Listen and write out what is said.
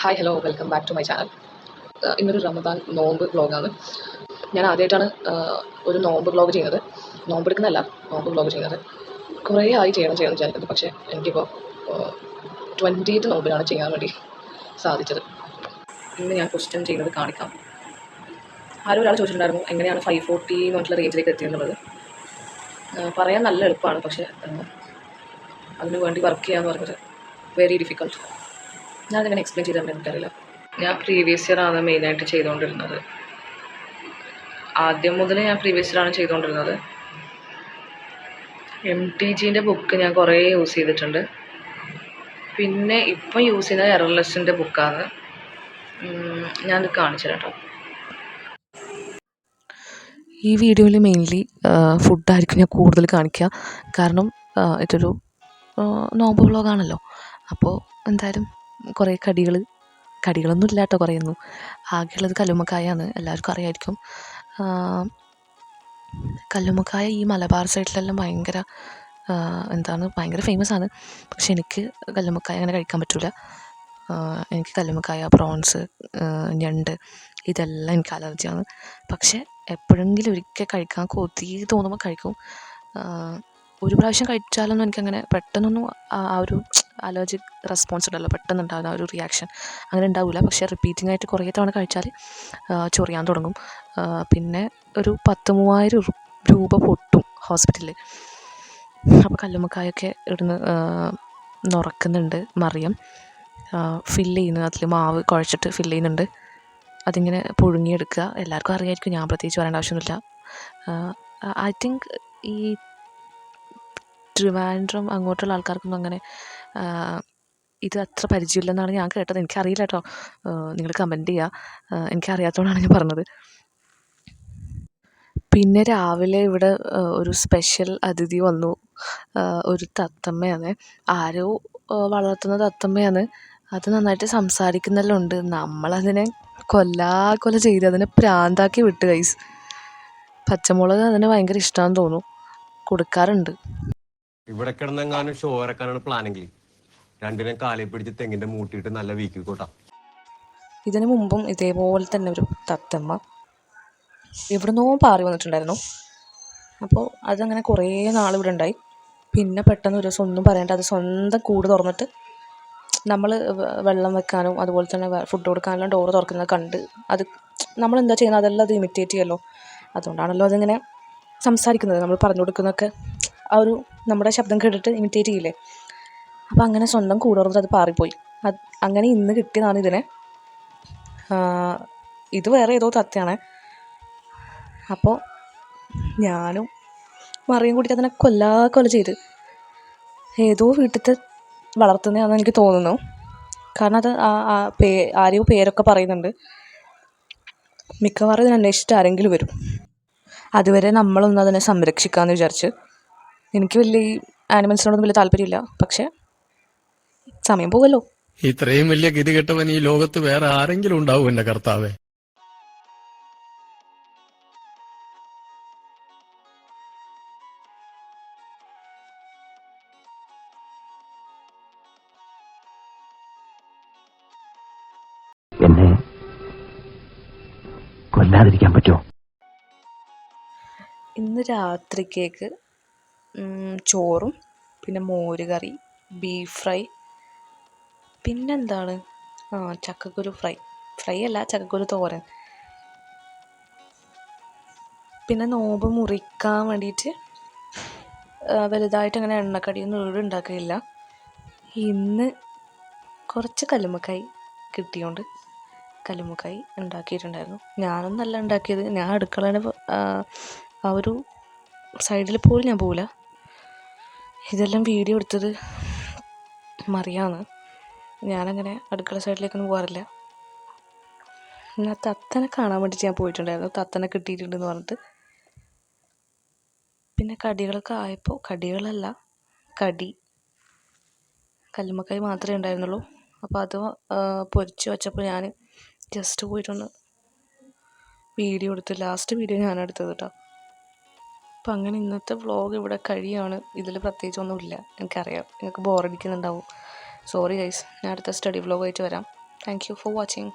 Hi hello welcome back to my channel. ഇന്നൊരു റമദാൻ നോമ്പ് വ്ളോഗാണ്. ഞാൻ ആദ്യമായിട്ടാണ് ഒരു നോമ്പ് വ്ളോഗ് ചെയ്യുന്നത്. നോമ്പ് എടുക്കുന്നതല്ല, നോമ്പ് വ്ളോഗ് ചെയ്യുന്നത്. കുറേ ആയി ചെയ്യണം വിചാരിക്കുന്നത്. പക്ഷേ എനിക്കിപ്പോൾ 20th നോമ്പിനാണ് ചെയ്യാൻ വേണ്ടി സാധിച്ചത്. ഇന്ന് ഞാൻ ക്വസ്റ്റ്യൻ ചെയ്യുന്നത് കാണിക്കാം. ആരോ ഒരാൾ ചോദിച്ചിട്ടുണ്ടായിരുന്നു എങ്ങനെയാണ് 540 എന്ന് പറഞ്ഞിട്ടുള്ള റേഞ്ചിലേക്ക് എത്തിയെന്നുള്ളത്. പറയാൻ നല്ല എളുപ്പമാണ്, പക്ഷേ അതിനു വേണ്ടി വർക്ക് ചെയ്യാന്ന് പറഞ്ഞത് വെരി ഡിഫിക്കൾട്ട്. ഞാനതെങ്ങനെ എക്സ്പ്ലെയിൻ ചെയ്താൽ എനിക്കറിയില്ല. ഞാൻ പ്രീവിയസ് ഇയർ ആണ് മെയിനായിട്ട് ചെയ്തുകൊണ്ടിരുന്നത്. ആദ്യം മുതൽ ഞാൻ പ്രീവിയസ് ഇയർ ആണ് ചെയ്തുകൊണ്ടിരുന്നത്. MTGൻ്റെ ബുക്ക് ഞാൻ കുറേ യൂസ് ചെയ്തിട്ടുണ്ട്. പിന്നെ ഇപ്പം യൂസ് ചെയ്യുന്നത് എറർലെസ്സിൻ്റെ ബുക്കാണ്. ഞാനത് കാണിച്ചു തരാം കേട്ടോ. ഈ വീഡിയോയിൽ മെയിൻലി ഫുഡായിരിക്കും ഞാൻ കൂടുതൽ കാണിക്കുക. കാരണം ഇതൊരു നോമ്പ് വ്ളോഗാണല്ലോ. അപ്പോൾ എന്തായാലും കുറേ കടികളൊന്നും ഇല്ല കേട്ടോ. കുറേയൊന്നും ആകെയുള്ളത് കല്ലുമ്മക്കായാണ്. എല്ലാവർക്കും അറിയായിരിക്കും. കല്ലുമ്മക്കായ ഈ മലബാർ സൈഡിലെല്ലാം ഭയങ്കര ഫേമസ് ആണ്. പക്ഷെ എനിക്ക് കല്ലുമ്മക്കായ അങ്ങനെ കഴിക്കാൻ പറ്റില്ല. എനിക്ക് കല്ലുമ്മക്കായ, പ്രോൺസ്, ഞണ്ട് ഇതെല്ലാം എനിക്ക് അലർജിയാണ്. പക്ഷെ എപ്പോഴെങ്കിലും ഒരിക്കൽ കഴിക്കാൻ കൊതി തോന്നുമ്പോൾ കഴിക്കും. ഒരു പ്രാവശ്യം കഴിച്ചാലൊന്നും എനിക്കങ്ങനെ പെട്ടെന്നൊന്നും ആ ഒരു അലർജിക് റെസ്പോൺസ് ഉണ്ടല്ലോ, പെട്ടെന്നുണ്ടാകുന്ന ആ ഒരു റിയാക്ഷൻ അങ്ങനെ ഉണ്ടാവില്ല. പക്ഷേ റിപ്പീറ്റിംഗ് ആയിട്ട് കുറേ തവണ കഴിച്ചാൽ ചൊറിയാൻ തുടങ്ങും. പിന്നെ ഒരു 10,000-3000 രൂപ പൊട്ടും ഹോസ്പിറ്റലിൽ. അപ്പോൾ കല്ലുമ്മക്കായൊക്കെ ഇവിടുന്ന് നുറക്കുന്നുണ്ട് മറിയം. ഫില്ല് ചെയ്യുന്നത്, അതിൽ മാവ് കുഴച്ചിട്ട് ഫില്ല് ചെയ്യുന്നുണ്ട്. അതിങ്ങനെ പുഴുങ്ങിയെടുക്കുക. എല്ലാവർക്കും അറിയായിരിക്കും, ഞാൻ പ്രത്യേകിച്ച് പറയേണ്ട ആവശ്യമൊന്നുമില്ല. ഐ തിങ്ക് ഈ ട്രിവാൻഡ്രം അങ്ങോട്ടുള്ള ആൾക്കാർക്കൊന്നും അങ്ങനെ ഇത് അത്ര പരിചയമില്ലെന്നാണ് ഞാൻ കേട്ടത്. എനിക്കറിയില്ല കേട്ടോ, നിങ്ങൾ കമൻറ്റ് ചെയ്യുക. എനിക്കറിയാത്തതുകൊണ്ടാണ് ഞാൻ പറഞ്ഞത്. പിന്നെ രാവിലെ ഇവിടെ ഒരു സ്പെഷ്യൽ അതിഥി വന്നു. ഒരു തത്തമ്മയാണ്, ആരോ വളർത്തുന്ന തത്തമ്മയാണ്. അത് നന്നായിട്ട് സംസാരിക്കുന്നെല്ലാം ഉണ്ട്. നമ്മളതിനെ കൊല ചെയ്ത് അതിനെ പ്രാന്താക്കി വിട്ട് ഗൈസ്. പച്ചമുളക് അതിന് ഭയങ്കര ഇഷ്ടമാണെന്ന് തോന്നുന്നു, കൊടുക്കാറുണ്ട്. ഇവിടെ കിടന്നെങ്ങാനും ഷോ ഇറക്കാനാണ് പ്ലാനെങ്കിൽ രണ്ടിനെ കാലി പിടിച്ച് തെങ്ങിന്റെ മൂട്ടിയിട്ട് നല്ല വീക്കിക്കോട്ടാ. ഇതിനു മുമ്പും ഇതേപോലെ തന്നെ ഒരു തത്തമ്മ എവിടുന്നോ പാറി വന്നിട്ടുണ്ടായിരുന്നു. അപ്പോൾ അതങ്ങനെ കുറേ നാൾ ഇവിടെ ഉണ്ടായി. പിന്നെ പെട്ടെന്ന് ഒരു ദിവസം ഒന്നും പറയണ്ട അത് സ്വന്തം കൂട് തുറന്നിട്ട് നമ്മൾ വെള്ളം വെക്കാനും അതുപോലെ തന്നെ ഫുഡ് കൊടുക്കാനെല്ലാം ഡോറ് തുറക്കുന്നത് കണ്ട് അത് നമ്മളെന്താ ചെയ്യുന്നത് അതെല്ലാം അത് ഇമിറ്റേറ്റ് ചെയ്യുമല്ലോ. അതുകൊണ്ടാണല്ലോ അതിങ്ങനെ സംസാരിക്കുന്നത്. നമ്മൾ പറഞ്ഞു കൊടുക്കുന്നതൊക്കെ ആ ഒരു നമ്മുടെ ശബ്ദം കേട്ടിട്ട് ഇമിറ്റേറ്റ് ചെയ്യില്ലേ. അപ്പോൾ അങ്ങനെ സ്വന്തം കൂട് തുറന്നിട്ട് അത് പാറിപ്പോയി. അങ്ങനെ ഇന്ന് കിട്ടിയതാണ് ഇതിനെ. ഇത് വേറെ ഏതോ തത്തയാണ്. അപ്പോൾ ഞാനും മറിയും കൂടിയിട്ട് അതിനെ കൊല ചെയ്ത് ഏതോ വീട്ടിലത്തെ വളർത്തുന്നതാണെന്ന് എനിക്ക് തോന്നുന്നു. കാരണം അത് ആരെയോ പേരൊക്കെ പറയുന്നുണ്ട്. മിക്കവാറും ഇതിനെ അന്വേഷിച്ചിട്ട് ആരെങ്കിലും വരും. അതുവരെ നമ്മളൊന്ന് അതിനെ സംരക്ഷിക്കാമെന്ന് വിചാരിച്ച്. എനിക്ക് വലിയ ഈ ആനിമൽസിനോടൊന്നും വലിയ താല്പര്യമില്ല, പക്ഷേ സമയം പോകുമല്ലോ. ഇത്രയും വലിയ ഗതികെട്ടവൻ ഈ ലോകത്ത് വേറെ ആരെങ്കിലും ഉണ്ടാവും എന്റെ കർത്താവേ. എന്നെ കൊല്ലാതിരിക്കാൻ പറ്റുമോ? ഇന്ന് രാത്രിക്കേക്ക് ചോറും പിന്നെ മോര് കറി, ബീഫ് ഫ്രൈ, പിന്നെന്താണ് ചക്കക്കുരു ഫ്രൈ അല്ല, ചക്കക്കുരു തോരൻ. പിന്നെ നോമ്പ് മുറിക്കാൻ വേണ്ടിയിട്ട് വലുതായിട്ട് അങ്ങനെ എണ്ണക്കടിയൊന്നും ഇവിടെ ഉണ്ടാക്കുകയില്ല. ഇന്ന് കുറച്ച് കല്ലുമ്മക്കായി കിട്ടിയോണ്ട് കല്ലുമ്മക്കായി ഉണ്ടാക്കിയിട്ടുണ്ടായിരുന്നു. ഞാനൊന്നല്ല ഉണ്ടാക്കിയത്, ഞാൻ അടുക്കളയുടെ ആ ഒരു സൈഡിൽ പോലും ഞാൻ പോവില്ല. ഇതെല്ലാം വീഡിയോ എടുത്തത് മറിയാണ്. ഞാനങ്ങനെ അടുക്കള സൈഡിലേക്കൊന്നും പോകാറില്ല. ഞാൻ തത്തനെ കാണാൻ വേണ്ടിയിട്ട് ഞാൻ പോയിട്ടുണ്ടായിരുന്നു, തത്തനെ കിട്ടിയിട്ടുണ്ടെന്ന് പറഞ്ഞിട്ട്. പിന്നെ കടികളൊക്കെ ആയപ്പോൾ കല്ലുമ്മക്കായി മാത്രമേ ഉണ്ടായിരുന്നുള്ളൂ. അപ്പോൾ അത് പൊരിച്ച് വെച്ചപ്പോൾ ഞാൻ ജസ്റ്റ് പോയിട്ടൊന്ന് വീഡിയോ എടുത്ത്, ലാസ്റ്റ് വീഡിയോ ഞാൻ എടുത്തത് കേട്ടോ. അപ്പം അങ്ങനെ ഇന്നത്തെ വ്ളോഗ് ഇവിടെ കഴിയാണ്. ഇതിൽ പ്രത്യേകിച്ചൊന്നുമില്ല. എനിക്കറിയാം നിങ്ങൾക്ക് ബോറടിക്കുന്നുണ്ടാവും. സോറി ഗൈസ്, ഞാൻ അടുത്ത സ്റ്റഡി വ്ളോഗായിട്ട് വരാം. Thank you for watching.